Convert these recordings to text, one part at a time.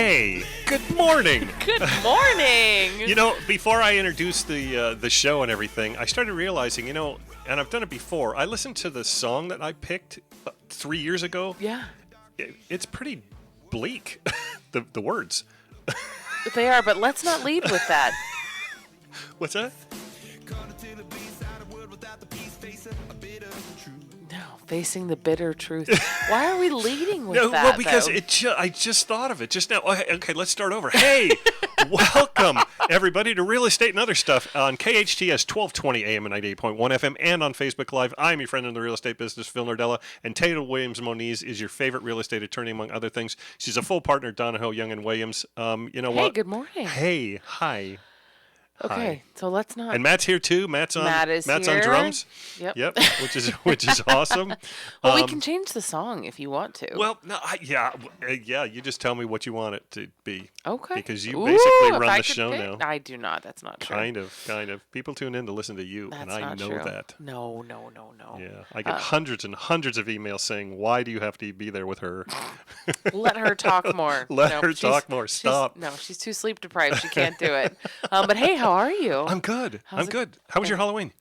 Hey, good morning. Good morning. You know, before I introduced the show and everything, I started realizing, and I've done it before. I listened to the song that I picked 3 years ago. Yeah. It's pretty bleak, the words. They are, but let's not lead with that. What's that? No, facing the bitter truth. Why are we leading with that? Well, because though? I just thought of it just now. Okay, let's start over. Hey, welcome everybody to Real Estate and Other Stuff on KHTS 1220 AM and 98.1 FM and on Facebook Live. I'm your friend in the real estate business, Phil Nordella, and Taylor Williams-Moniz is your favorite real estate attorney, among other things. She's a full partner at Donahoe, Young and Williams. You know what? Hey, good morning. Hey, hi. Okay, Hi. so let's not. And Matt's here too. Matt's here. on drums. Yep. which is awesome. Well, we can change the song if you want to. Well, no, yeah. You just tell me what you want it to be. Okay. Because you basically run the show pick? now. I do not. That's not true. Kind of. People tune in to listen to you, That's and I not know true. that. No. Yeah, I get hundreds and hundreds of emails saying, "Why do you have to be there with her?" Let her talk more. Let her talk more. Stop. She's too sleep deprived. She can't do it. But hey, how are you? I'm good. I'm good. How was your Halloween?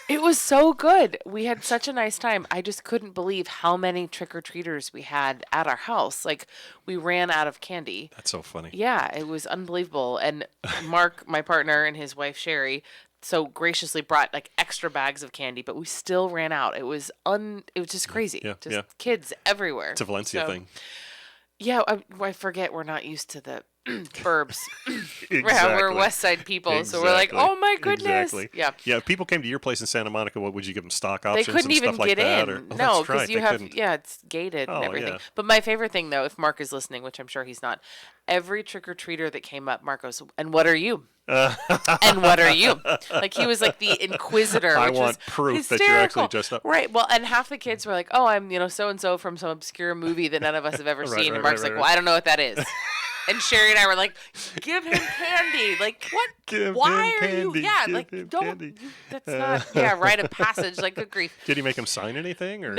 It was so good. We had such a nice time. I just couldn't believe how many trick-or-treaters we had at our house. Like, we ran out of candy. That's so funny. Yeah, it was unbelievable. And Mark, my partner, and his wife, Sherry, so graciously brought, like, extra bags of candy, but we still ran out. It was just crazy. Yeah, just kids everywhere. It's a Valencia thing. Yeah, I forget we're not used to the burbs. Exactly. We're West Side people, so we're like, oh my goodness. Exactly. Yeah. Yeah, if people came to your place in Santa Monica, what would you give them, stock options They couldn't and even stuff like get that? in. Or, No, that's right, because you they have, couldn't. it's gated and everything. Yeah. But my favorite thing, though, if Mark is listening, which I'm sure he's not, every trick-or-treater that came up, Mark goes, and what are you? And what are you? Like, he was like the inquisitor, I which want was proof hysterical. that you're actually dressed up. Right. Well, and half the kids were like, oh, I'm, so-and-so from some obscure movie that none of us have ever seen. And Mark's like, well, I don't know what that is. And Sherry and I were like, give him candy. Like, what? Why are you? Yeah, like, don't. That's not, rite of passage. Like, good grief. Did he make him sign anything? Or?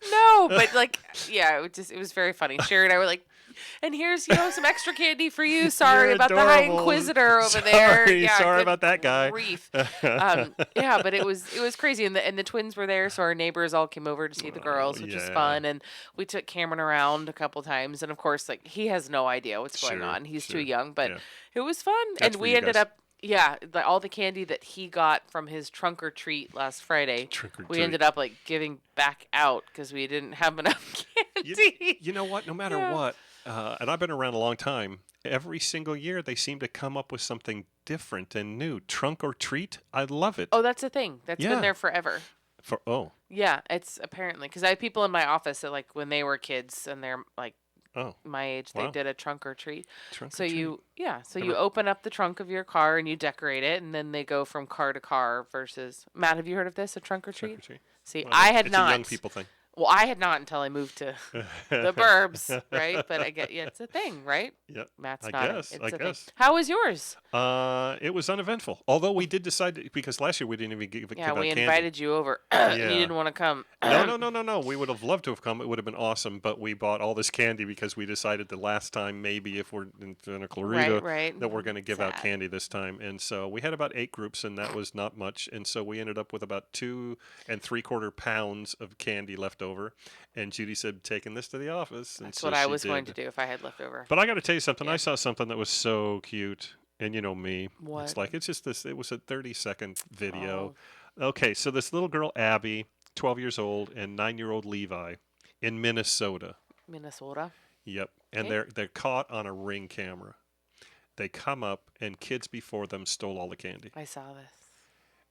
No, but like, it was very funny. Sherry and I were like, and here's, some extra candy for you. Sorry You're about adorable. the high inquisitor over there. Yeah, sorry about that guy. Grief. But it was crazy, and the twins were there, so our neighbors all came over to see the girls, which was fun, and we took Cameron around a couple times, and of course, like, he has no idea what's going on. He's too young, but it was fun, That's and we ended up. Yeah, all the candy that he got from his trunk or treat last Friday, we ended up like giving back out because we didn't have enough candy. You know what? No matter what, and I've been around a long time, every single year they seem to come up with something different and new. Trunk or treat, I love it. Oh, that's a thing. That's been there forever. Yeah, it's apparently because I have people in my office that, like, when they were kids and they're like my age, they did a trunk or treat. You open up the trunk of your car and you decorate it, and then they go from car to car. Versus, Matt, have you heard of this, a trunk or treat? See, I had not. It's a young people thing. Well, I had not until I moved to the burbs, right? But I get, it's a thing, right? Yep. Matt's I nodding. guess. It's a thing. How was yours? It was uneventful. Although we did decide because last year we didn't even give out candy. Yeah, we invited you over, and you didn't want to come. No. We would have loved to have come. It would have been awesome, but we bought all this candy because we decided the last time maybe if we're in a Clarita that we're going to give out candy this time. And so we had about 8 groups, and that was not much. And so we ended up with about 2 3/4 pounds of candy left over. And Judy said, taking this to the office. And That's so what I was going to do if I had leftover. But I got to tell you something. I saw something that was so cute. And you know me. What? It's like, it was a 30-second video. Oh. Okay, so this little girl, Abby, 12 years old, and 9-year-old Levi in Minnesota. Minnesota? Yep. And they're caught on a Ring camera. They come up, and kids before them stole all the candy. I saw this.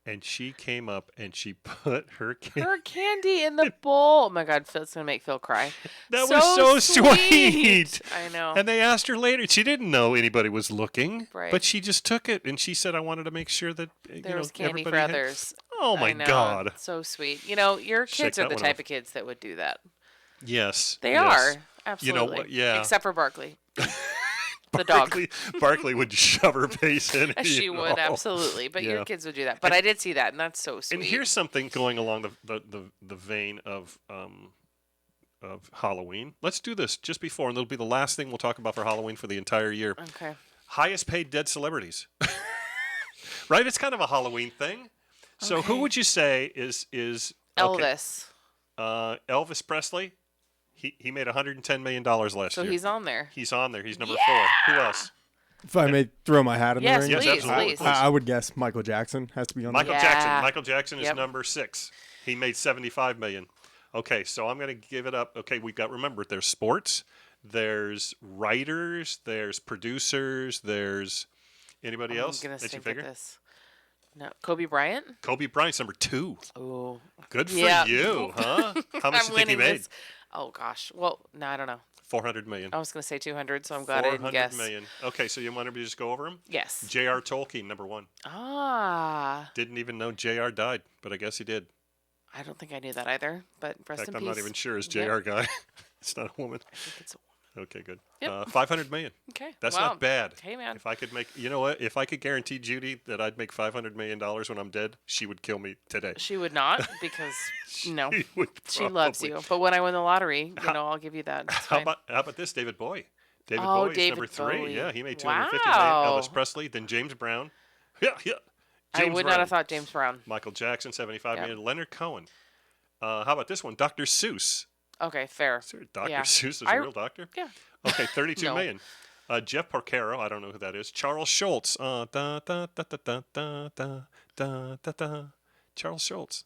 And she came up and she put her candy in the bowl. Oh my God, it's going to make Phil cry. That was so sweet. I know. And they asked her later. She didn't know anybody was looking. Right. But she just took it. And she said, I wanted to make sure that there was candy for others. Oh my God. So sweet. Your kids are the type of kids that would do that. Yes. They are. Absolutely. You know, yeah. Except for Barkley. The dog. Barkley would shove her face in it. She would, absolutely. But your kids would do that. But I did see that, and that's so sweet. And here's something going along the vein of of Halloween. Let's do this just before, and it'll be the last thing we'll talk about for Halloween for the entire year. Okay. Highest paid dead celebrities. Right? It's kind of a Halloween thing. So who would you say is Elvis? Okay. Elvis Presley. He made $110 million last year. So he's on there. He's on there. He's number 4. Who else? If I may throw my hat in the ring. Yes, absolutely. Please. I would guess Michael Jackson has to be on there. Michael Jackson is number 6. He made $75 million. Okay, so I'm going to give it up. Okay, we've got, remember, there's sports, there's writers, there's producers, there's anybody else that you figure? This. No, Kobe Bryant? Kobe Bryant's number 2. Oh. Good for you, huh? How much do you think he made? Oh, gosh. Well, no, I don't know. $400 million. I was going to say 200, so I'm glad I didn't guess. $400 million. Okay, so you want me to just go over them? Yes. J.R. Tolkien, number 1. Ah. Didn't even know J.R. died, but I guess he did. I don't think I knew that either, but rest in peace. I'm not even sure. Is J.R. guy? It's not a woman. I think it's a woman. Okay, good. Yep. $500 million. Okay. That's not bad. Hey, man. If I could make, you know what? If I could guarantee Judy that I'd make $500 million when I'm dead, she would kill me today. She would not, because she loves you. But when I win the lottery, I'll give you that. How about this? David Bowie. David Bowie's number 3. Bowie. Yeah, he made $250 million. Elvis Presley, then James Brown. Yeah. I would not have thought James Brown. Michael Jackson, $75 million. Leonard Cohen. How about this one? Dr. Seuss. Okay, fair. Dr. Seuss is a real doctor? Yeah. Okay, $32 million. Jeff Porcaro, I don't know who that is. Charles Schultz. Charles Schultz.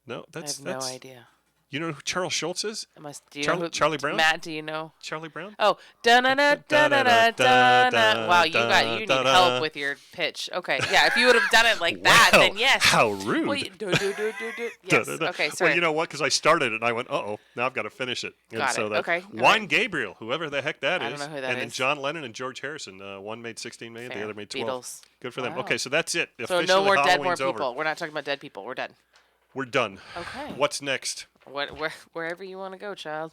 No, that's no idea. You know who Charles Schultz is? Charlie Brown? Matt, do you know? Charlie Brown? Oh, da-na-na-da-na-da-na. Wow, you need help with your pitch. Okay, yeah, if you would have done it like that, then yes. How rude. Well, yes, okay, sorry. Well, you know what? Because I started it, and I went, uh-oh, now I've got to finish it. Got it, okay. Wine Gabriel, whoever the heck that is. I don't know who that is. And then John Lennon and George Harrison. One made $16 million, the other made $12 million. Beatles. Good for them. Okay, so that's it. So no more dead, more people. We're not talking about dead people. We're done. We're done. Okay. What's next? Wherever you want to go, child.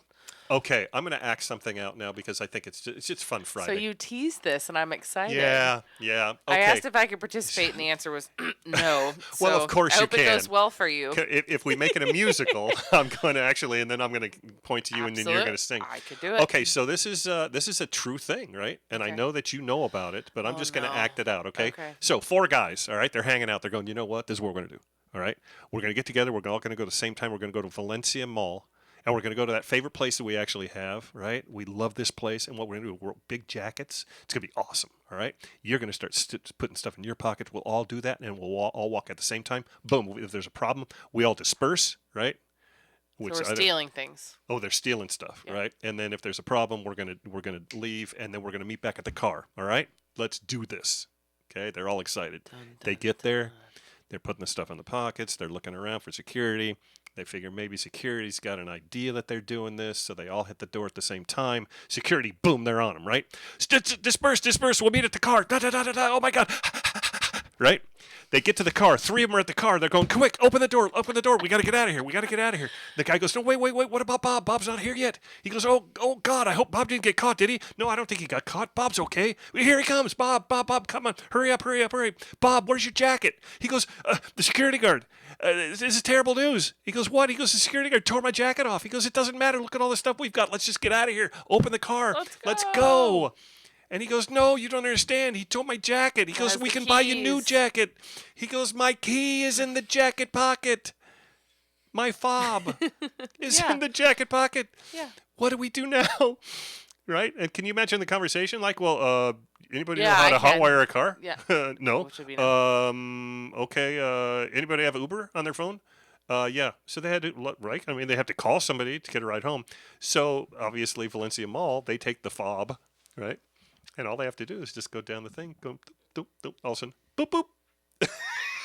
Okay, I'm going to act something out now because I think it's just fun Friday. So you teased this, and I'm excited. Yeah. Okay. I asked if I could participate, and the answer was no. So well, of course you can. I hope it goes well for you. If we make it a musical, I'm going to actually, and then I'm going to point to you, and then you're going to sing. I could do it. Okay, so this is a true thing, right? And I know that you know about it, but I'm just going to act it out, okay? So 4 guys, all right? They're hanging out. They're going, you know what? This is what we're going to do. All right, we're going to get together. We're all going to go at the same time. We're going to go to Valencia Mall, and we're going to go to that favorite place that we actually have, right? We love this place, and what we're going to do, we're big jackets. It's going to be awesome, all right? You're going to start putting stuff in your pockets. We'll all do that, and we'll all walk at the same time. Boom, if there's a problem, we all disperse, right? So we're stealing things. Oh, they're stealing stuff, right? And then if there's a problem, we're going to leave, and then we're going to meet back at the car, all right? Let's do this, okay? They're all excited. They get there. They're putting the stuff in the pockets. They're looking around for security. They figure maybe security's got an idea that they're doing this, so they all hit the door at the same time. Security, boom, they're on them, right? Disperse. We'll meet at the car. Oh, my God. Right? They get to the car. 3 of them are at the car. They're going, quick, open the door. We got to get out of here. The guy goes, no, wait. What about Bob? Bob's not here yet. He goes, oh, God, I hope Bob didn't get caught, did he? No, I don't think he got caught. Bob's okay. Here he comes. Bob, come on. Hurry up. Bob, where's your jacket? He goes, the security guard. This is terrible news. He goes, what? He goes, the security guard tore my jacket off. He goes, it doesn't matter. Look at all the stuff we've got. Let's just get out of here. Open the car. Let's go. And he goes, no, you don't understand. He took my jacket. He goes, we can buy you a new jacket. He goes, my key is in the jacket pocket. My fob is in the jacket pocket. Yeah. What do we do now? Right? And can you imagine the conversation? Like, well, anybody know how to hotwire a car? Yeah. No. Okay. Anybody have Uber on their phone? Yeah. So they had to, right? I mean, they have to call somebody to get a ride home. So obviously, Valencia Mall, they take the fob, right? And all they have to do is just go down the thing, go, doop, doop, all of a sudden, boop, boop.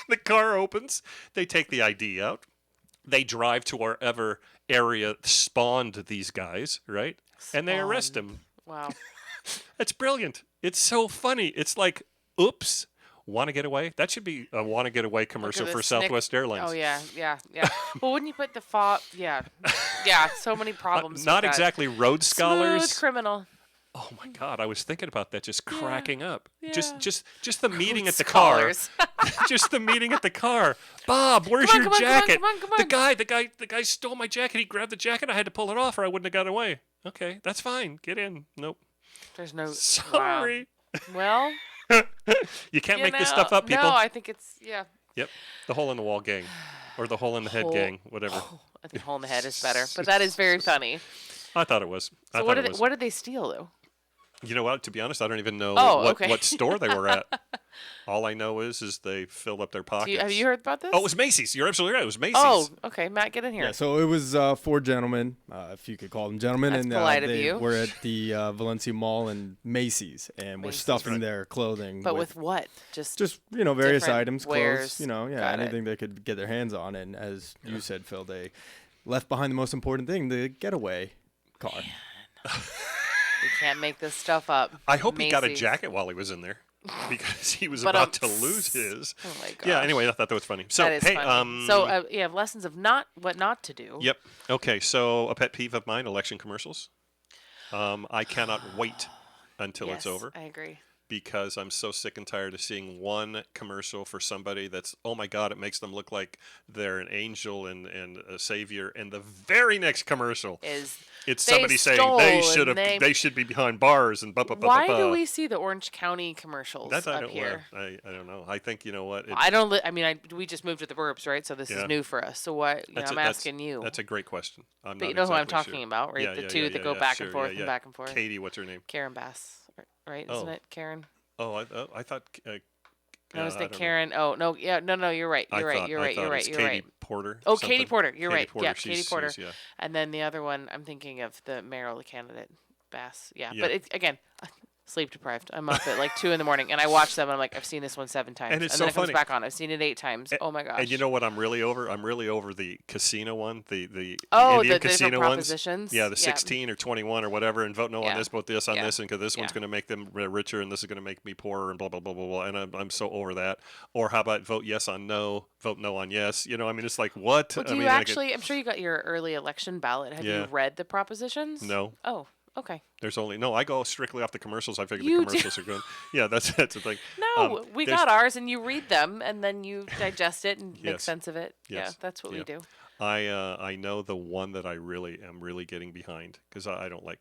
The car opens. They take the ID out. They drive to wherever area spawned these guys, right? And they arrest them. Wow. That's brilliant. It's so funny. It's like, oops, want to get away? That should be a want to get away commercial for Southwest Airlines. Oh, yeah. Well, wouldn't you put the fob? Yeah, so many problems. Not exactly road scholars. Smooth criminal. Oh my God! I was thinking about that, just cracking up. Yeah. Just the meeting at the car. Just the meeting at the car. Bob, where's your jacket? Come on. The guy stole my jacket. He grabbed the jacket. I had to pull it off, or I wouldn't have got away. Okay, that's fine. Get in. Nope. There's no. Sorry. Wow. Well. You can't make this stuff up, people. No, I think it's Yep. The hole in the wall gang, or the hole in the head gang, whatever. I think hole in the head is better, but that is very funny. I thought it was. So what did they steal though? You know what? To be honest, I don't even know what store they were at. All I know is they filled up their pockets. Have you heard about this? Oh, it was Macy's. You're absolutely right. It was Macy's. Oh, okay. Matt, get in here. Yeah, so it was 4 gentlemen, if you could call them gentlemen. That's and polite of they you. were at the Valencia Mall and Macy's, and were stuffing their clothing. But with what? Just various items, wares. clothes, anything they could get their hands on. And as you said, Phil, they left behind the most important thing, the getaway car. We can't make this stuff up. I hope he got a jacket while he was in there, because he was about to lose his. Oh my gosh. Yeah. Anyway, I thought that was funny. So that is funny. So you have lessons of what not to do. Yep. Okay. So a pet peeve of mine: election commercials. I cannot wait until it's over. I agree. Because I'm so sick and tired of seeing one commercial for somebody that's, oh my God, it makes them look like they're an angel and a savior, and the very next commercial it's somebody saying they should be behind bars and Why do we see the Orange County commercials up here? I don't know. I think, you know what? We just moved to the burbs, right? So this is new for us. So what? I'm asking you. That's a great question. But you know who I'm talking about, right? The two that go back and forth and back and forth. Katie, what's her name? Karen Bass. Right, isn't it Karen? Oh, I thought. No, isn't it Karen? Oh no, yeah, no, you're right. You're right. Katie Porter. Oh, Katie Porter. You're right. Porter. Yeah, Katie Porter. And then the other one, I'm thinking of the mayoral candidate, Bass. Yeah. But it's again, sleep deprived. I'm up at like 2 a.m. and I watch them and I'm like, I've seen this one 7 times. And it's then so it comes funny. back on. I've seen it 8 times. Oh my gosh. And you know what I'm really over? I'm really over the casino one, the Indian the casino ones. Yeah, the 16 or 21 or whatever, and vote no on this, vote this on this, and because this one's going to make them richer and this is going to make me poorer and blah, blah, blah, blah, blah. And I'm so over that. Or how about vote yes on no, vote no on yes? It's like, what? Well, I'm sure you got your early election ballot. Have you read the propositions? No. Oh. Okay. I go strictly off the commercials. I figure the commercials are good. Yeah, that's the thing. No, we got ours, and you read them, and then you digest it and make sense of it. Yes. Yeah, that's what we do. I know the one that I really am getting behind, because I don't like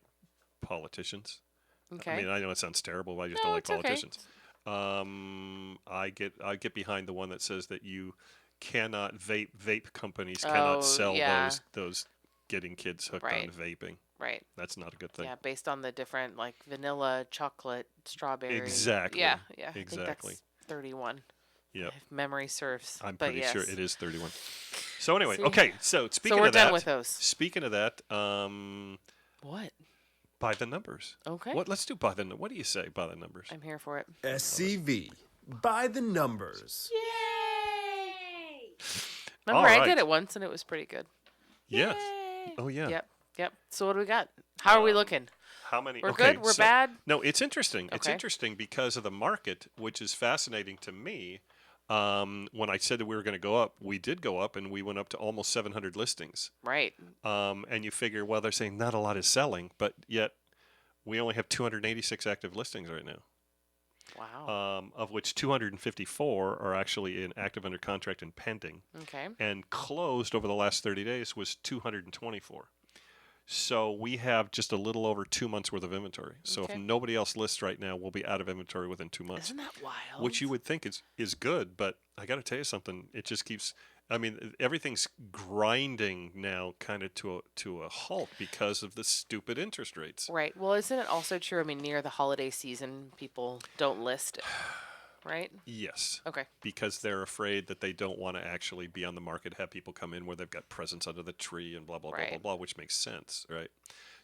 politicians. Okay. I know it sounds terrible, but I just don't like politicians. Okay. I get behind the one that says that you cannot vape companies cannot sell those getting kids hooked on vaping. Right. That's not a good thing. Yeah, based on the different, like, vanilla, chocolate, strawberry. Exactly. Yeah. Exactly. I think that's 31. Yeah. If memory serves. I'm pretty sure it is 31. So anyway, so speaking of that. So we're done with those. Speaking of that, what? By the numbers. Okay. Let's do by the numbers. What do you say by the numbers? I'm here for it. SCV. By the numbers. Yay! Remember, I did it once and it was pretty good. Yes. Oh, yeah. Yep. So what do we got? How are we looking? How many? We're good? We're bad? No, it's interesting. Okay. It's interesting because of the market, which is fascinating to me. When I said that we were going to go up, we did go up, and we went up to almost 700 listings. Right. And you figure, well, they're saying not a lot is selling, but yet we only have 286 active listings right now. Wow. Of which 254 are actually active under contract and pending. Okay. And closed over the last 30 days was 224. So we have just a little over 2 months worth of inventory. So if nobody else lists right now, we'll be out of inventory within 2 months. Isn't that wild? Which you would think is good, but I got to tell you something. It just keeps. Everything's grinding now, kind of to a halt because of the stupid interest rates. Right. Well, isn't it also true? Near the holiday season, people don't list. Right? Yes. Okay. Because they're afraid that they don't want to actually be on the market, have people come in where they've got presents under the tree and blah, blah, blah, blah, blah, which makes sense, right?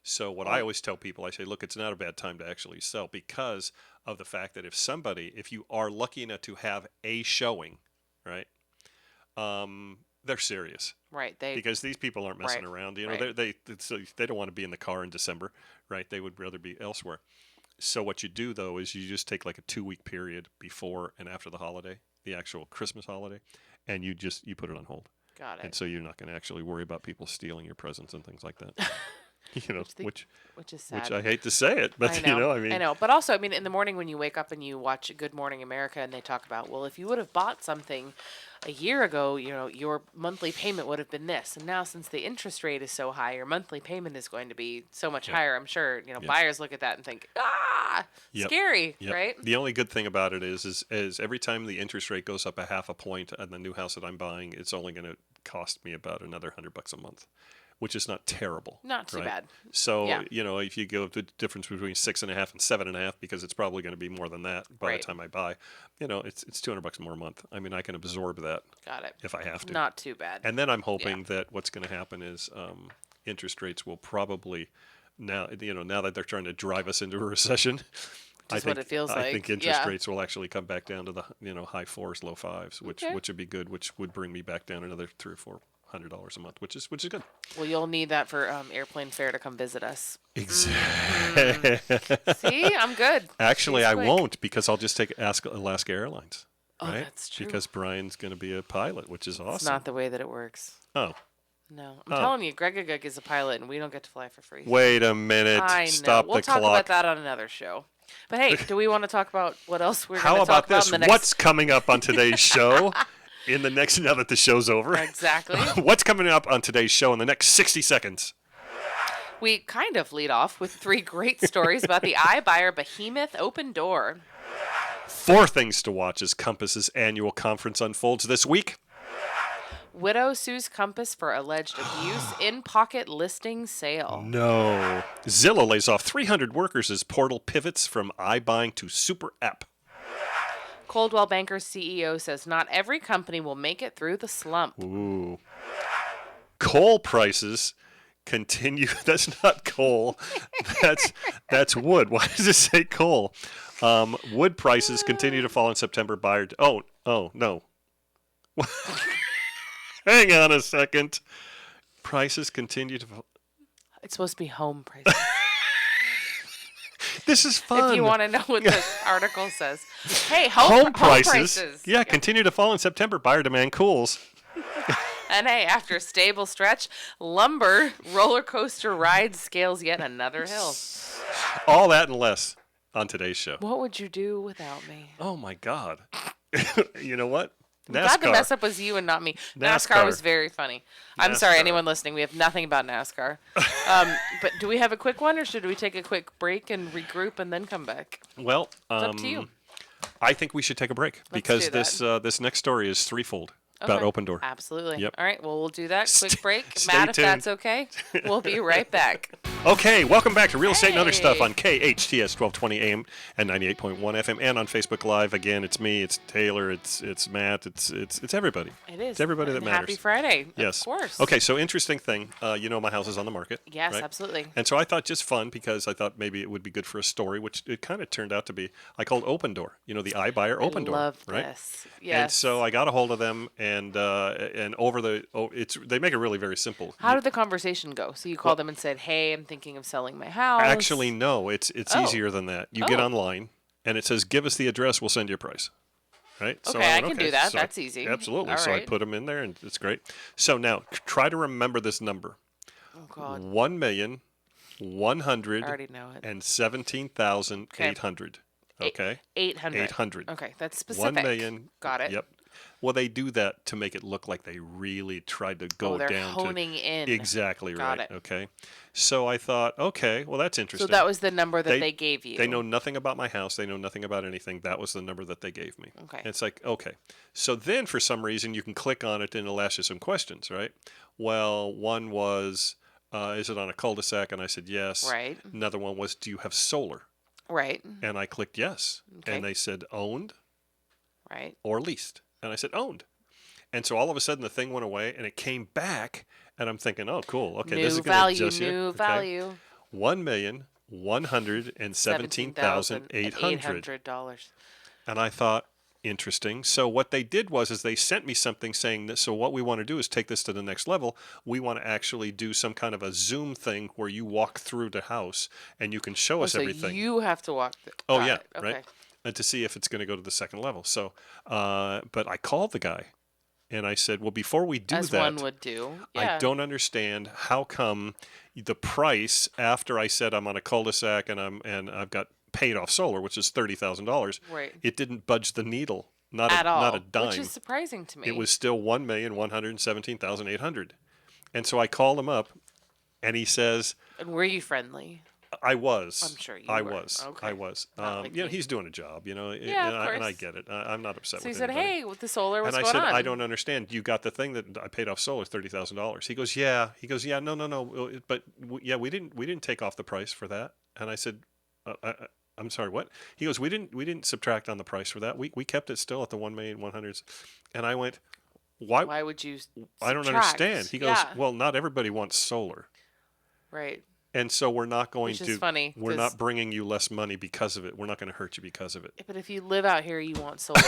So what I always tell people, I say, look, it's not a bad time to actually sell because of the fact that if you are lucky enough to have a showing, right, they're serious. Right. Because these people aren't messing around. They don't want to be in the car in December, right? They would rather be elsewhere. So what you do, though, is you just take like a 2-week period before and after the holiday, the actual Christmas holiday, and you put it on hold. Got it. And so you're not going to actually worry about people stealing your presents and things like that. which is sad. Which I hate to say it, but I know. But also, in the morning when you wake up and you watch Good Morning America and they talk about, well, if you would have bought something a year ago, your monthly payment would have been this. And now since the interest rate is so high, your monthly payment is going to be so much higher. I'm sure, buyers look at that and think, scary, right? The only good thing about it is every time the interest rate goes up a half a point on the new house that I'm buying, it's only going to cost me about another $100 a month, which is not terrible. Not too bad. So, if you go the difference between 6.5 and 7.5, because it's probably going to be more than that by the time I buy, it's $200 more a month. I can absorb that. Got it. If I have to. Not too bad. And then I'm hoping that what's going to happen is interest rates will probably now that they're trying to drive us into a recession. I think interest rates will actually come back down to the high 4s, low 5s, which would be good, which would bring me back down another $300 or $400 a month, which is good. Well, you'll need that for airplane fare to come visit us. Exactly. See, I'm good. Actually, I won't, because I'll just take Alaska Airlines. Oh, right? That's true. Because Brian's going to be a pilot, which is awesome. It's not the way that it works. Oh. No, I'm telling you, Greg is a pilot, and we don't get to fly for free. Wait a minute. I know. Stop we'll the clock. We'll talk about that on another show. But hey, do we want to talk about what else we're going to talk about? How about this? What's coming up on today's show? Now that the show's over. Exactly. What's coming up on today's show in the next 60 seconds? We kind of lead off with 3 great stories about the iBuyer behemoth Open Door. 4 things to watch as Compass's annual conference unfolds this week. Widow sues Compass for alleged abuse in-pocket listing sale. No. Zillow lays off 300 workers as portal pivots from iBuying to super app. Coldwell Banker's CEO says not every company will make it through the slump. Ooh. Coal prices continue. That's not coal. That's wood. Why does it say coal? Wood prices continue to fall in September. Oh, no. Hang on a second. Prices continue to fall. It's supposed to be home prices. This is fun. If you want to know what the article says. Hey, home prices. Yeah, continue to fall in September. Buyer demand cools. And hey, after a stable stretch, lumber roller coaster ride scales yet another hill. All that and less on today's show. What would you do without me? Oh, my God. You know what? NASCAR. I'm glad the mess up was you and not me. NASCAR was very funny. I'm sorry, anyone listening. We have nothing about NASCAR. But do we have a quick one, or should we take a quick break and regroup and then come back? Well, it's up to you. I think we should take a break because this next story is threefold. About Open Door. Absolutely. Yep. All right. Well, we'll do that. Quick break. Matt, if that's okay, we'll be right back. Okay. Welcome back to Real Estate and Other Stuff on KHTS 1220 AM and 98.1 FM and on Facebook Live. Again, it's me, it's Taylor, it's Matt, it's everybody. It is. It's everybody that matters. Happy Friday. Yes. Of course. Okay. So interesting thing. My house is on the market. Yes, right? absolutely. And so I thought just fun because I thought maybe it would be good for a story, which it kind of turned out to be. I called Open Door. The iBuyer Open Door. I love right? this. Yes. And so I got a hold of them and over they make it really very simple. How did the conversation go? So you called them and said, "Hey, I'm thinking of selling my house." Actually, no. It's easier than that. You get online and it says, "Give us the address. We'll send you a price." Right? Okay, so I can do that. So that's easy. Absolutely. All so right. I put them in there and it's great. So now try to remember this number. Oh God. 1,117,800. Okay. 800. 800. Okay, that's specific. 1 million. Got it. Yep. Well, they do that to make it look like they really tried to go they're down honing to in. Exactly Got right. it. Okay. So I thought, okay, well that's interesting. So that was the number that they gave you. They know nothing about my house. They know nothing about anything. That was the number that they gave me. Okay. And it's like, okay. So then for some reason you can click on it and it'll ask you some questions, right? Well, one was, is it on a cul-de-sac? And I said yes. Right. Another one was, do you have solar? Right. And I clicked yes. Okay. And they said owned. Right. Or leased. And I said owned. And so all of a sudden the thing went away and it came back and I'm thinking, oh, cool. Okay, this is going to adjust you. New value. $1,117,800. And I thought, interesting. So what they did is they sent me something saying that, so what we want to do is take this to the next level. We want to actually do some kind of a Zoom thing where you walk through the house and you can show us everything. You have to walk through. Oh, yeah, right? And to see if it's going to go to the second level. So, but I called the guy. And I said, well, before we do As that, one would do. Yeah. I don't understand how come the price after I said I'm on a cul-de-sac and I've got paid off solar, which is $30,000. Right. It didn't budge the needle, not a dime. Which is surprising to me. It was still $1,117,800. And so I called him up, and he says, and were you friendly? I was. I'm sure you were. Okay. I was. He's doing a job, and I get it. I'm not upset with it. So he anybody. said, hey, with the solar, what's going on? And I said, I don't understand. You got the thing that I paid off solar, $30,000. He goes, yeah. No. But we didn't take off the price for that. And I said, I'm sorry, what? He goes, we didn't subtract on the price for that. We kept it still at the 1,100,000. And I went, why would you subtract? I don't understand. He goes, well, not everybody wants solar. Right. And so we're not going Which is funny, we're not bringing you less money because of it. We're not going to hurt you because of it. But if you live out here, you want solar.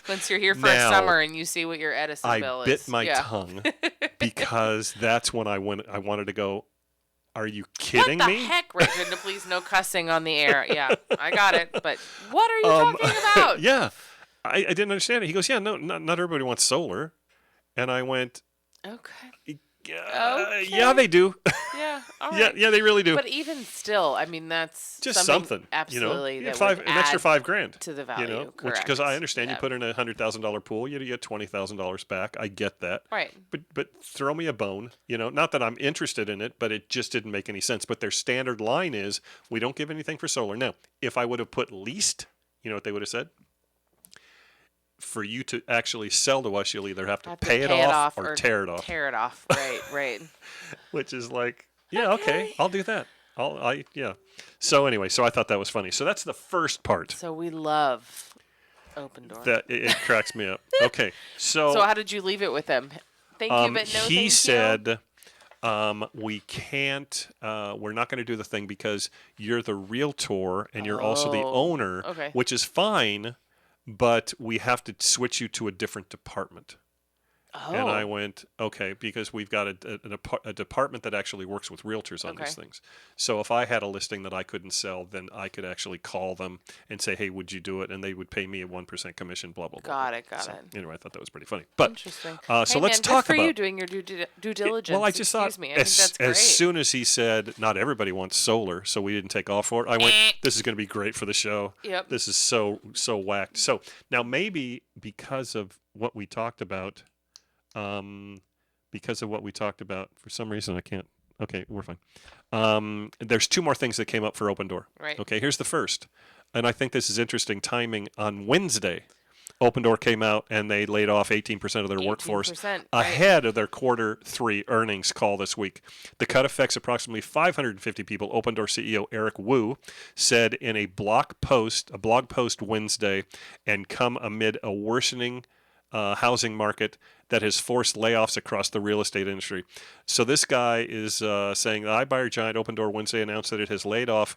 Once you're here for a summer and you see what your Edison bill is. I bit my tongue because that's when I wanted to go, are you kidding me? What the heck, Richard? Please, no cussing on the air. Yeah, I got it. But what are you talking about? Yeah, I didn't understand it. He goes, yeah, no, not everybody wants solar. And I went, okay. Yeah, they do. Yeah, all right. Yeah, they really do. But even still, I mean, that's just something. Absolutely, that an extra $5,000 to the value. Correct. Because I understand you put in $100,000 pool, you get $20,000 back. I get that. Right. But throw me a bone. Not that I'm interested in it, but it just didn't make any sense. But their standard line is we don't give anything for solar. Now, if I would have put leased, you know what they would have said? For you to actually sell to us, you'll either have to pay it off or tear it off. Tear it off, right. Which is like, yeah, okay, I'll do that. So anyway, so I thought that was funny. So that's the first part. So we love Open Door. That it cracks me up. Okay, so how did you leave it with him? Thank you, but no thank you. He said, we can't. We're not going to do the thing because you're the realtor and you're also the owner, which is fine. But we have to switch you to a different department. Oh. And I went, okay, because we've got a department that actually works with realtors on these things. So if I had a listing that I couldn't sell, then I could actually call them and say, hey, would you do it? And they would pay me a 1% commission, blah, blah, blah. Got it. Anyway, I thought that was pretty funny. But, interesting. So let's talk about... Good for you doing your due diligence. Well, I just thought, as soon as he said, not everybody wants solar, so we didn't take off for it, I went, this is going to be great for the show. Yep. This is so whacked. So now maybe because of what we talked about... for some reason I can't. Okay, we're fine. There's two more things that came up for Open Door. Right. Okay, here's the first. And I think this is interesting timing. On Wednesday, Open Door came out and they laid off 18% of their workforce ahead of their quarter 3 earnings call this week. The cut affects approximately 550 people. Open Door CEO Eric Wu said in a blog post Wednesday, and come amid a worsening housing market that has forced layoffs across the real estate industry. So this guy is saying the iBuyer giant Open Door Wednesday announced that it has laid off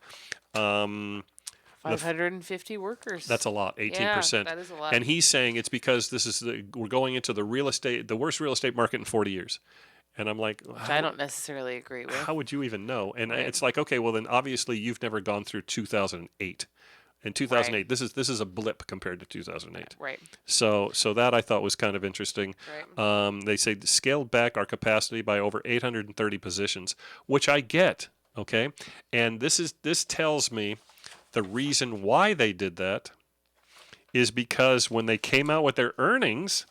550 workers. That's a lot, 18%. Yeah, that is a lot. And he's saying it's because we're going into the worst real estate market in 40 years. And I'm like, which I don't necessarily agree with. How would you even know? And it's like, okay, well then obviously you've never gone through 2008. In 2008, this is a blip compared to 2008. Right. So that I thought was kind of interesting. Right. They say scaled back our capacity by over 830 positions, which I get. Okay, and this tells me the reason why they did that is because when they came out with their earnings,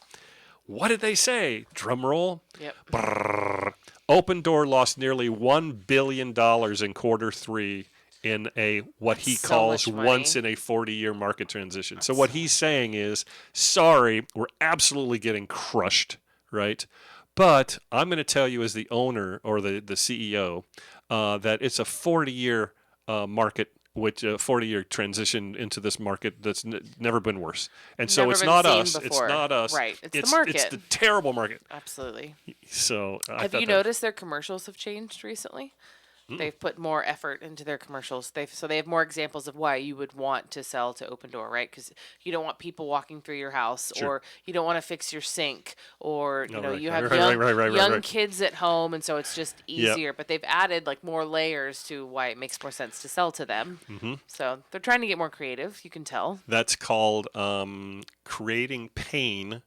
what did they say? Drum roll. Yep. Brrr. Open Door lost nearly $1 billion in quarter 3. In what he calls once in a 40-year market transition. So what he's saying is, sorry, we're absolutely getting crushed, right? But I'm going to tell you as the owner or the CEO that it's a 40-year market, which a 40-year transition into this market that's never been worse. And so it's not us. Before. It's not us. Right. It's the market. It's the terrible market. Absolutely. So have you noticed their commercials have changed recently? They've put more effort into their commercials. So they have more examples of why you would want to sell to Open Door, right? Because you don't want people walking through your house, or you don't want to fix your sink, or you have young kids at home, and so it's just easier. Yep. But they've added like more layers to why it makes more sense to sell to them. Mm-hmm. So they're trying to get more creative. You can tell. That's called creating pain.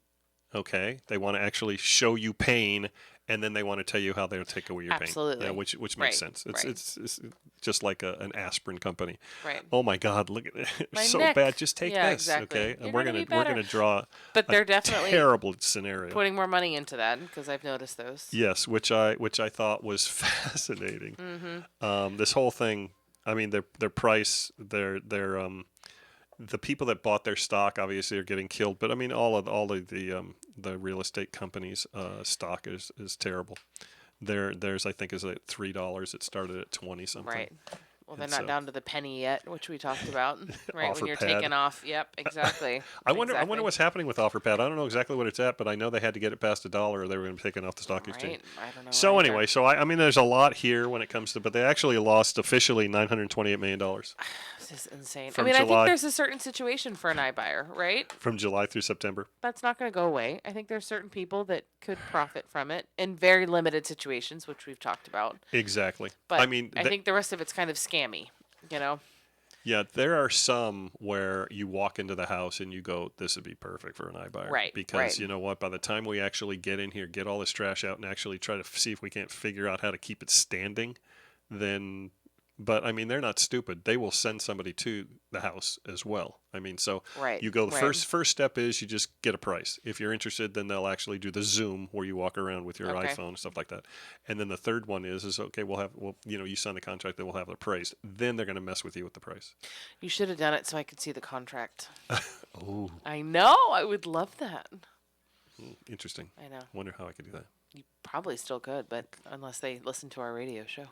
Okay, they want to actually show you pain, and then they want to tell you how they'll take away your pain. Absolutely. Which makes sense. It's just like an aspirin company. Right. Oh my God, look at it. It's so neck. bad. Just take this. Exactly. Okay, and we're gonna draw. But they're definitely terrible scenario. Putting more money into that because I've noticed those. Yes, which I thought was fascinating. Mm-hmm. This whole thing. I mean, their price. The people that bought their stock obviously are getting killed, but I mean all of the real estate companies' stock is terrible. Theirs I think is at $3. It started at 20 something. Right. Well, they're not down to the penny yet, which we talked about. Right Offer when you're pad. taking off. Yep, exactly. I wonder what's happening with OfferPad. I don't know exactly what it's at, but I know they had to get it past $1 or they were going to be taken off the stock exchange. I don't know. So anyway, I mean, there's a lot here when it comes to, but they actually lost officially $928 million. This is insane. From I July, think there's a certain situation for an iBuyer, right? From July through September. That's not going to go away. I think there's certain people that could profit from it in very limited situations, which we've talked about. Exactly. But I mean, I think the rest of it's kind of scammy, you know? Yeah, there are some where you walk into the house and you go, this would be perfect for an iBuyer. Right. Because you know what? By the time we actually get in here, get all this trash out, and actually try to see if we can't figure out how to keep it standing, then. But I mean, they're not stupid. They will send somebody to the house as well. I mean, so you go. The first step is you just get a price. If you're interested, then they'll actually do the Zoom where you walk around with your iPhone and stuff like that. And then the third one is okay. You sign the contract, then we'll have it appraised. Then they're going to mess with you with the price. You should have done it so I could see the contract. Oh, I know. I would love that. Interesting. I know. Wonder how I could do that. You probably still could, but unless they listen to our radio show.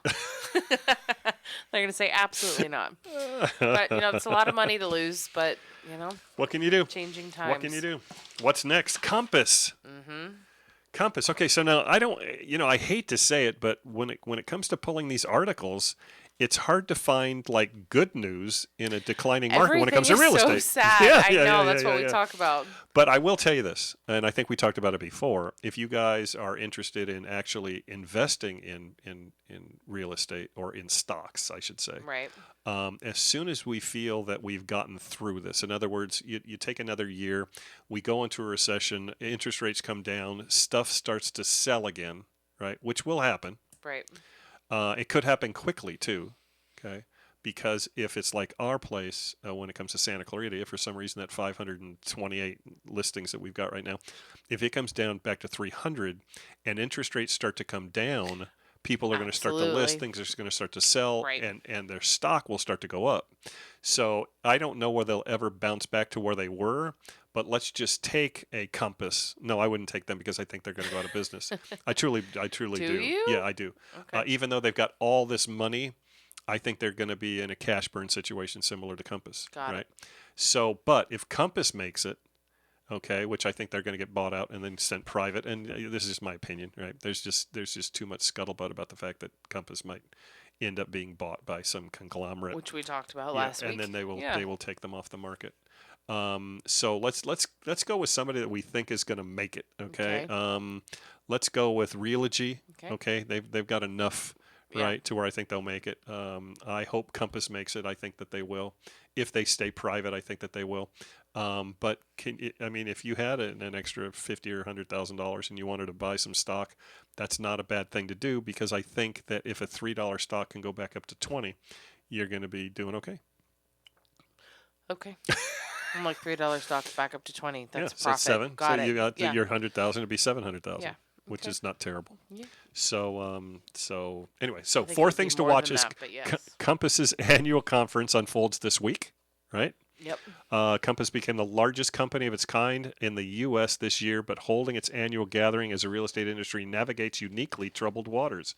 They're going to say absolutely not. But, it's a lot of money to lose, but, What can you do? Changing times. What can you do? What's next? Compass. Mm-hmm. Compass. Okay, so now I don't, I hate to say it, but when it comes to pulling these articles, it's hard to find like good news in a declining market when it comes to real estate. Everything is so sad. I know. That's what we talk about. But I will tell you this, and I think we talked about it before. If you guys are interested in actually investing in real estate or in stocks, I should say, right? As soon as we feel that we've gotten through this, in other words, you take another year, we go into a recession, interest rates come down, stuff starts to sell again, right? Which will happen. Right. It could happen quickly too, okay? Because if it's like our place when it comes to Santa Clarita, if for some reason that 528 listings that we've got right now, if it comes down back to 300 and interest rates start to come down, people are going to start to list, things are going to start to sell, and their stock will start to go up. So I don't know where they'll ever bounce back to where they were, but let's just take a Compass. No, I wouldn't take them because I think they're going to go out of business. I truly do. You? Yeah, I do. Okay. Even though they've got all this money, I think they're going to be in a cash burn situation similar to Compass. Got it. So, but if Compass makes it, okay, which I think they're going to get bought out and then sent private, and this is just my opinion, right? There's just too much scuttlebutt about the fact that Compass might end up being bought by some conglomerate, which we talked about last week, and then they will take them off the market. So let's go with somebody that we think is going to make it. Okay. Let's go with Realogy. Okay. They've got enough. Right, to where I think they'll make it. I hope Compass makes it. I think that they will. If they stay private, I think that they will. But if you had an extra $50,000 or $100,000 and you wanted to buy some stock, that's not a bad thing to do because I think that if a $3 stock can go back up to 20, you're going to be doing okay. Okay. I'm like $3 stocks back up to 20. That's so profit. $7. Got it. You got your 100,000 to be 700,000. Yeah. Which is not terrible. Yeah. So anyway, so 4 things to watch is Compass's annual conference unfolds this week, right? Yep. Compass became the largest company of its kind in the U.S. this year, but holding its annual gathering as the real estate industry navigates uniquely troubled waters.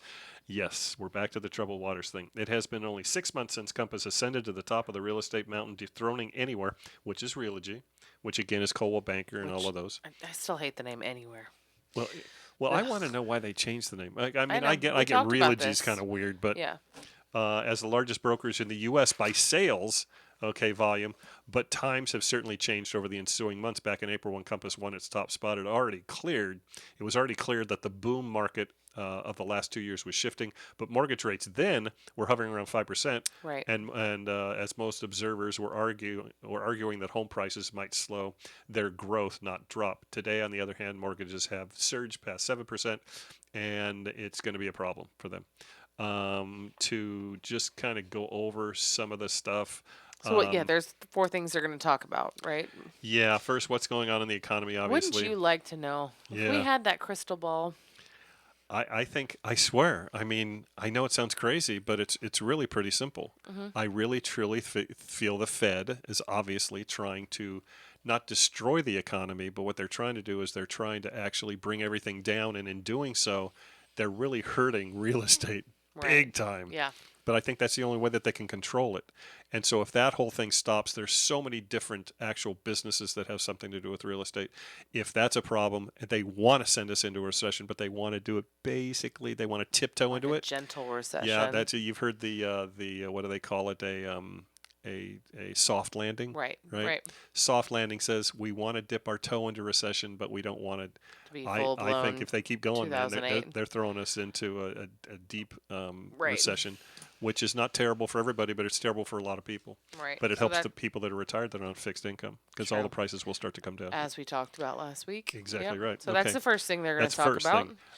Yes, we're back to the troubled waters thing. It has been only 6 months since Compass ascended to the top of the real estate mountain, dethroning Anywhere, which is Realogy, which again is Coldwell Banker and all of those. I still hate the name Anywhere. Well, I want to know why they changed the name. I get Realogy's kind of weird, but as the largest brokers in the U.S. by sales, okay, volume. But times have certainly changed over the ensuing months. Back in April, when Compass won its top spot, it was already cleared that the boom market of the last 2 years was shifting. But mortgage rates then were hovering around 5%. Right. And as most observers were arguing that home prices might slow their growth, not drop. Today, on the other hand, mortgages have surged past 7%, and it's going to be a problem for them. To just kind of go over some of the stuff. So, there's 4 things they're going to talk about, right? Yeah, first, what's going on in the economy, obviously. Wouldn't you like to know? If we had that crystal ball. I swear, I mean, I know it sounds crazy, but it's really pretty simple. Mm-hmm. I really, truly feel the Fed is obviously trying to not destroy the economy, but what they're trying to do is they're trying to actually bring everything down, and in doing so, they're really hurting real estate big time. Yeah. But I think that's the only way that they can control it. And so if that whole thing stops, there's so many different actual businesses that have something to do with real estate. If that's a problem, they want to send us into a recession, but they want to do it basically, they want to tiptoe into it. Gentle recession. Yeah, that's it. You've heard the what do they call it? A soft landing. Right. Soft landing says we want to dip our toe into recession, but we don't want it to be full blown. I think if they keep going, they're throwing us into a deep recession, which is not terrible for everybody, but it's terrible for a lot of people. Right. But it helps the people that are retired that are on fixed income, because all the prices will start to come down. As we talked about last week. Exactly right. So that's the first thing they're going to talk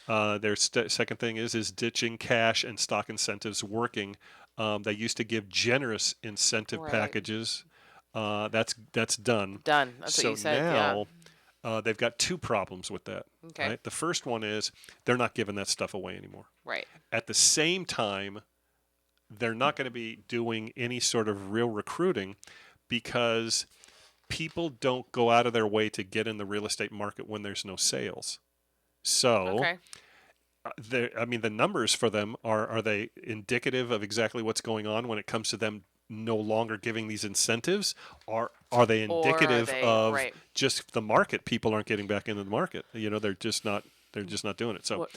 about. Their second thing is ditching cash and stock incentives working. They used to give generous incentive packages. That's done. Done. That's what you said. So now they've got 2 problems with that. Okay. Right? The first one is they're not giving that stuff away anymore. Right. At the same time, they're not going to be doing any sort of real recruiting, because people don't go out of their way to get in the real estate market when there's no sales. So. Okay. The numbers for them are they indicative of exactly what's going on when it comes to them no longer giving these incentives? Or are they indicative of just the market? People aren't getting back into the market. They're just not doing it. So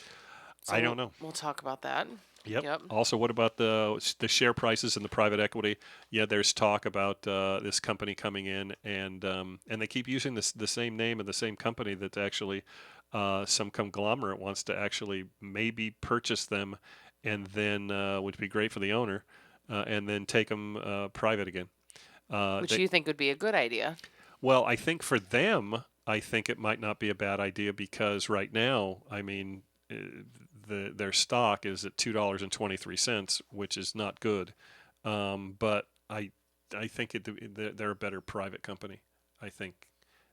I don't know. We'll talk about that. Yep. Also, what about the share prices in the private equity? Yeah, there's talk about this company coming in, and they keep using the same name of the same company that's actually some conglomerate wants to actually maybe purchase them, and then would be great for the owner, and then take them private again. Which you think would be a good idea? Well, I think for them, I think it might not be a bad idea, because right now, I mean, their stock is at $2.23, which is not good. But I think they're a better private company. I think.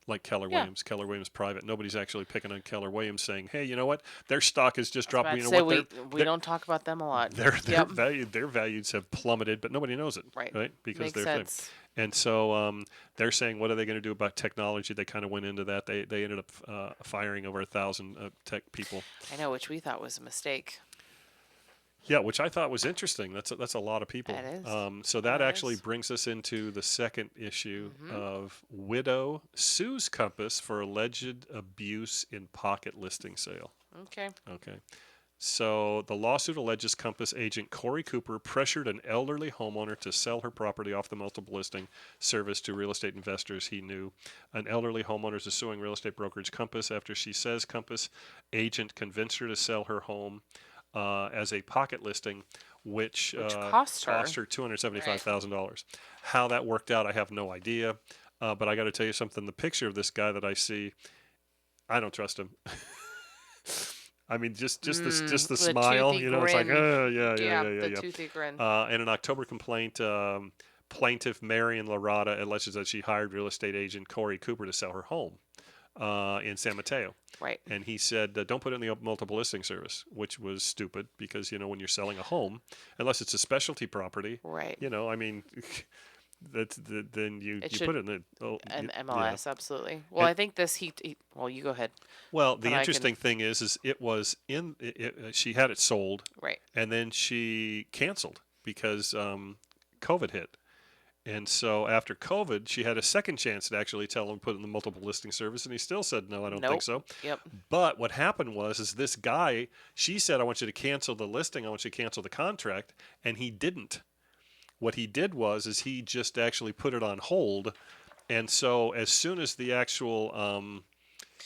Like Keller Williams. Keller Williams private. Nobody's actually picking on Keller Williams saying, hey, you know what? Their stock has just dropped. We don't talk about them a lot. Their values have plummeted, but nobody knows it. Right? Because Makes sense. And so they're saying, what are they going to do about technology? They kind of went into that. They ended up firing over 1,000 tech people. I know, which we thought was a mistake. Yeah, which I thought was interesting. That's a lot of people. That is. So that actually brings us into the second issue of widow sues Compass for alleged abuse in pocket listing sale. Okay. So the lawsuit alleges Compass agent Corey Cooper pressured an elderly homeowner to sell her property off the multiple listing service to real estate investors he knew. An elderly homeowner is suing real estate brokerage Compass after she says Compass agent convinced her to sell her home as a pocket listing, which cost her $275,000. How that worked out, I have no idea. But I got to tell you something. The picture of this guy that I see, I don't trust him. I mean, just the smile, grin. It's like, the toothy grin. In an October complaint, plaintiff Marion Larada alleges that she hired real estate agent Corey Cooper to sell her home in San Mateo. Right. And he said, don't put it in the multiple listing service, which was stupid because, when you're selling a home, unless it's a specialty property, right. I mean, then you put it in the MLS, absolutely. Well, I think this well, you go ahead. Well, the interesting thing is it was she had it sold, right, and then she canceled because COVID hit. And so after COVID, she had a second chance to actually tell him to put it in the multiple listing service, and he still said, no, I don't think so. Yep. But what happened was this guy, she said, I want you to cancel the listing, I want you to cancel the contract, and he didn't, what he did is he just actually put it on hold. And so as soon as the actual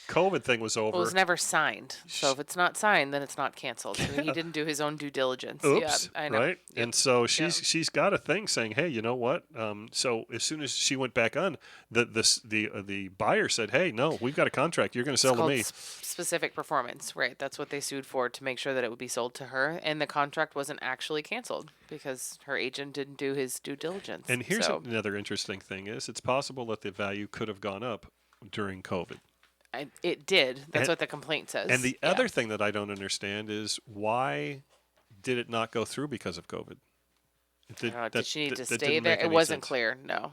COVID thing was over. Well, it was never signed. So if it's not signed, then it's not canceled. So he didn't do his own due diligence. Oops. Yeah, I know. Right? Yep. And so she's got a thing saying, hey, you know what? So as soon as she went back on, the buyer said, hey, no, we've got a contract. You're going to sell to me. Specific performance. Right. That's what they sued for, to make sure that it would be sold to her. And the contract wasn't actually canceled because her agent didn't do his due diligence. And here's another interesting thing is it's possible that the value could have gone up during COVID. It did. That's what the complaint says. And the other thing that I don't understand is why did it not go through because of COVID? Did she need to stay there? It wasn't clear. No.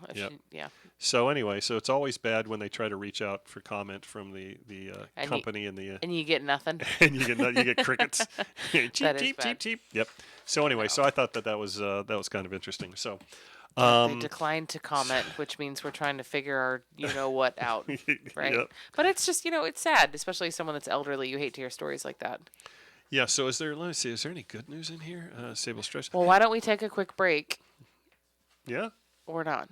So anyway, so it's always bad when they try to reach out for comment from the company and you get nothing. And you get crickets. cheep, that cheep, cheep, cheep. Yep. So anyway, so I thought that was kind of interesting. So. They declined to comment, which means we're trying to figure our you-know-what out, right? Yep. But it's just, it's sad, especially someone that's elderly. You hate to hear stories like that. Yeah, so let me see, is there any good news in here? Sable Stretch. Well, why don't we take a quick break? Yeah? Or not?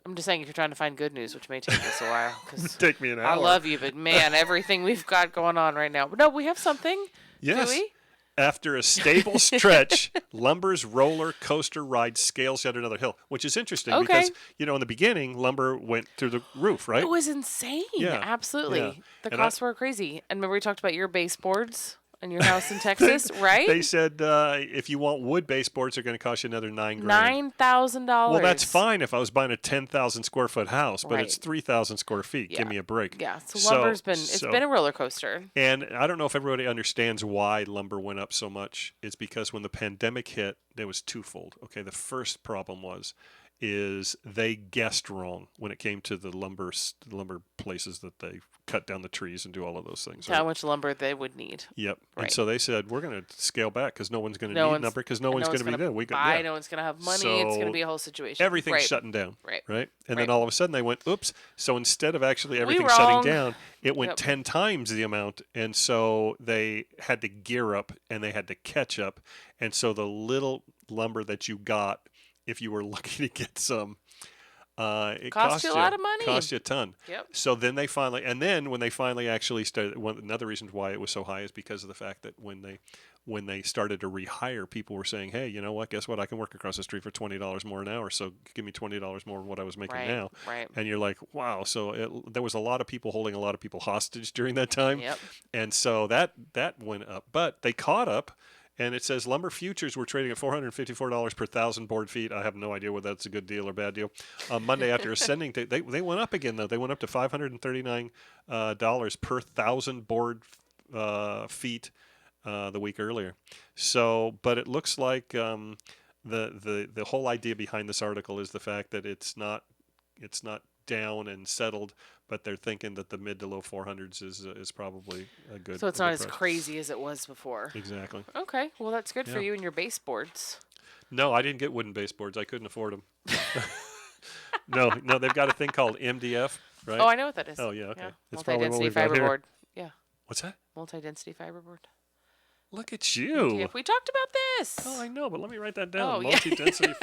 I'm just saying if you're trying to find good news, which may take us a while. Take me an hour. I love you, but man, everything we've got going on right now. No, we have something. Yes. Do we? After a stable stretch, Lumber's roller coaster ride scales yet another hill, which is interesting because, in the beginning, Lumber went through the roof, right? It was insane. Yeah. Absolutely. Yeah. The costs were crazy. And remember we talked about your baseboards in your house in Texas, right? They said if you want wood baseboards, they're going to cost you another $9,000. $9,000. Well, that's fine if I was buying a 10,000 square foot house, but it's 3,000 square feet. Yeah. Give me a break. Yeah. So Lumber's been a roller coaster. And I don't know if everybody understands why lumber went up so much. It's because when the pandemic hit, it was twofold. Okay, the first problem is they guessed wrong when it came to the lumber places that they cut down the trees and do all of those things. How much lumber they would need. Yep. Right. And so they said, we're going to scale back because no one's going to need lumber because no one's going to be there. No one's going to have money. It's going to be a whole situation. Everything's shutting down. Right. And then all of a sudden they went, oops. So instead of actually everything shutting down, it went 10 times the amount. And so they had to gear up and they had to catch up. And so the little lumber that you got, if you were lucky to get some, it cost you a lot of money. Cost you a ton. Yep. So then when they finally actually started, another reason why it was so high is because of the fact that when they started to rehire, people were saying, hey, you know what? Guess what? I can work across the street for $20 more an hour. So give me $20 more than what I was making now. Right. And you're like, wow. So there was a lot of people holding a lot of people hostage during that time. Yep. And so that went up, but they caught up. And it says lumber futures were trading at $454 per 1,000 board feet. I have no idea whether that's a good deal or bad deal. Monday after ascending, they went up again, though. They went up to $539 per 1,000 board feet the week earlier. So, but it looks like the whole idea behind this article is the fact that it's not down and settled, but they're thinking that the mid to low 400s is probably a good. So it's not as crazy as it was before. Exactly. Okay, well that's good for you and your baseboards. No, I didn't get wooden baseboards. I couldn't afford them. No, they've got a thing called MDF, right? Oh, I know what that is. Oh yeah, okay. Yeah. It's multi-density fiberboard. Yeah. What's that? Multi-density fiberboard. Look at you. MDF. We talked about this. Oh, I know, but let me write that down. Oh, multi-density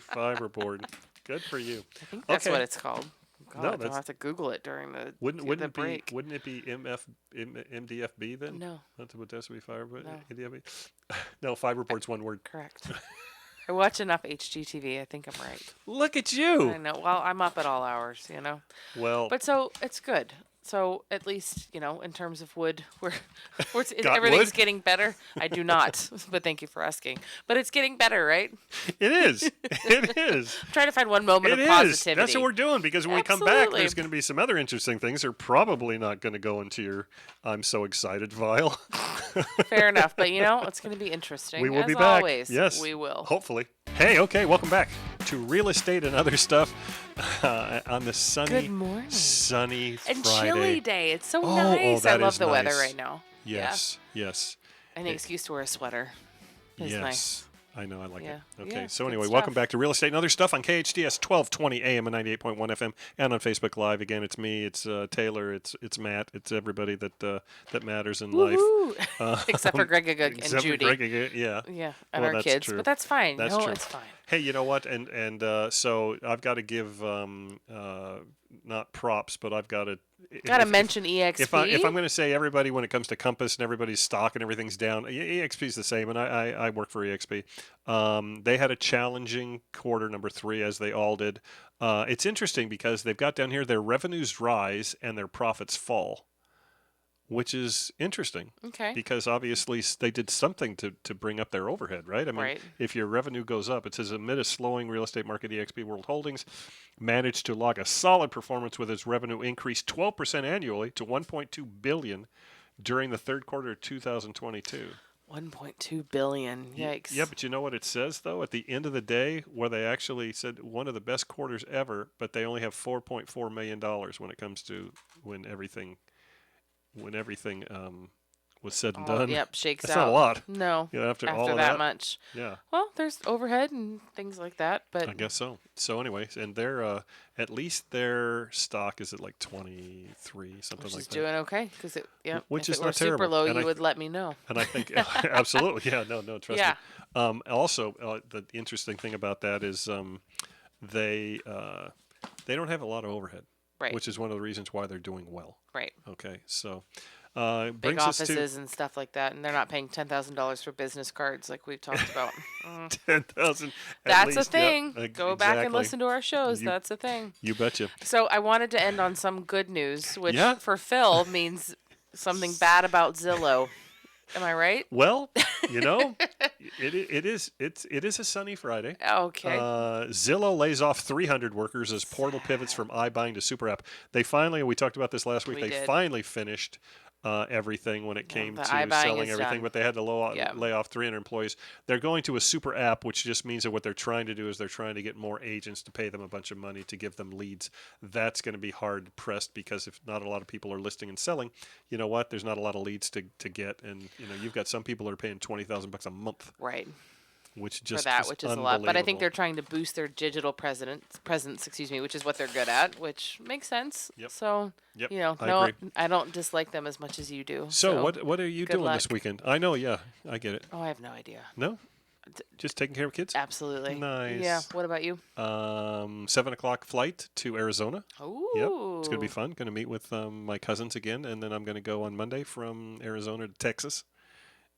fiberboard. Good for you. I think that's what it's called. God, no, I'll have to Google it during the break. Wouldn't it be MDFB then? No. That's what has to be fiberboard. No. MDFB. No, fiberboard's one word. Correct. I watch enough HGTV. I think I'm right. Look at you. I know. Well, I'm up at all hours, Well. But so it's good. So at least, in terms of wood, everything's wood? getting better. I do not, but thank you for asking. But it's getting better, right? It is. It is. I'm trying to find one moment of positivity. That's what we're doing because when we come back, there's going to be some other interesting things. They're probably not going to go into your I'm so excited file. Fair enough. But, it's going to be interesting. We will be back. Always. Yes. We will. Hopefully. Hey, okay, welcome back to Real Estate and Other Stuff on the sunny and Friday. Chilly day. It's so nice. I love the weather right now. Yes, yes. And the excuse to wear a sweater is nice. I know. I like Yeah. it. Okay. Yeah, So good anyway, stuff. welcome back to Real Estate and Other Stuff on KHTS 1220 AM and 98.1 FM and on Facebook Live. Again, it's me, it's Taylor, it's Matt, it's everybody that matters in life. Except for Greg and Except Judy. for Greg, yeah. Yeah, and Well, our that's kids. true. But that's fine. That's true. It's fine. Hey, you know what? And so I've got to give not props, but I've got to mention EXP. If I'm going to say everybody, when it comes to Compass and everybody's stock and everything's down, EXP is the same, and I work for EXP. They had a challenging quarter number 3, as they all did. It's interesting because they've got down here their revenues rise and their profits fall, which is interesting. Okay. Because obviously they did something to bring up their overhead, right? I mean, if your revenue goes up, it says amid a slowing real estate market, EXP World Holdings managed to log a solid performance with its revenue increase 12% annually to $1.2 billion during the third quarter of 2022. 1.2 billion. Yikes. Yeah, but you know what it says, though? At the end of the day, where they actually said one of the best quarters ever, but they only have $4.4 million when it comes to when everything was said and done. Yep, shakes That's out. not a lot. No. After all of that much. Yeah. Well, there's overhead and things like that, but I guess so. So anyway, and their at least their stock is at like 23, something like that. Which is doing okay, because which if is it were not super terrible. low, And you would let me know. And I think absolutely, yeah, no, trust me. Also, the interesting thing about that is they don't have a lot of overhead. Right. Which is one of the reasons why they're doing well. Right. Okay, so big brings us offices and stuff like that, and they're not paying $10,000 for business cards like we've talked about. 10,000. That's a thing. Yep, Go back and listen to our shows. That's a thing. You betcha. So I wanted to end on some good news, which for Phil means something bad about Zillow. Am I right? Well, it is a sunny Friday. Okay. Zillow lays off 300 workers as portal pivots from iBuying to Super App. They finally, we talked about this last week, finally finished everything when it came to selling everything, done. But they had to lay off 300 employees. They're going to a super app, which just means that what they're trying to do is they're trying to get more agents to pay them a bunch of money to give them leads. That's going to be hard pressed because if not a lot of people are listing and selling, you know what? There's not a lot of leads to get, and you've got some people that are paying $20,000 a month. Right. Which is a lot. But I think they're trying to boost their digital presence, which is what they're good at, which makes sense. Yep. So, I don't dislike them as much as you do. So what are you doing this weekend? I know, yeah, I get it. Oh, I have no idea. No? Just taking care of kids? Absolutely. Nice. Yeah. What about you? 7:00 flight to Arizona. Ooh. Yep. It's going to be fun. Going to meet with my cousins again, and then I'm going to go on Monday from Arizona to Texas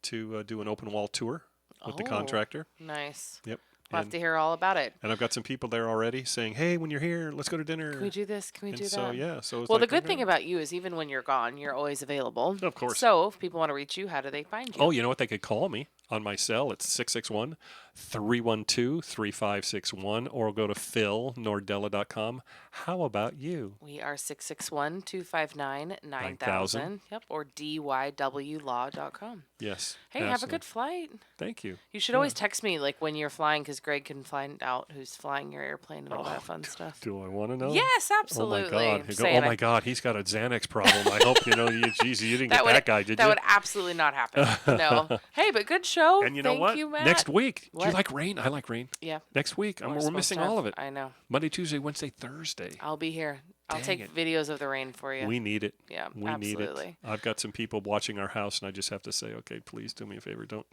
to do an open wall tour with the contractor. Nice. Yep. We'll have to hear all about it. And I've got some people there already saying, hey, when you're here, let's go to dinner. Can we do this? Can we do that? So, yeah. So well, the good thing about you is even when you're gone, you're always available. Of course. So if people want to reach you, how do they find you? Oh, you know what? They could call me on my cell. It's 661-312-3561, or go to philnordella.com. How about you? We are 661-259-9000. Yep. Or dywlaw.com. Yes. Hey, have a good flight. Thank you. You should always text me like when you're flying, because Greg can find out who's flying your airplane and all that fun stuff. Do I want to know? Yes, absolutely. Oh my God, he's got a Xanax problem. I hope you didn't get that guy, did you? That would absolutely not happen. No. Hey, but good show. And you know what? You, Matt. Next week. Do you like rain? I like rain. Yeah. Next week. We're missing all of it. I know. Monday, Tuesday, Wednesday, Thursday. I'll be here. I'll take videos of the rain for you. We need it. Yeah, we absolutely. Need it. I've got some people watching our house, and I just have to say, okay, please do me a favor. Don't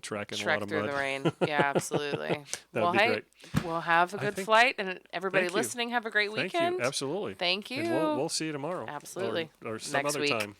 track in a lot of mud. Trek through the rain. Yeah, absolutely. That would be great. We'll have a good flight, and everybody listening, have a great weekend. Thank you. Absolutely. Thank you. And we'll see you tomorrow. Absolutely. Or some Next other week. time.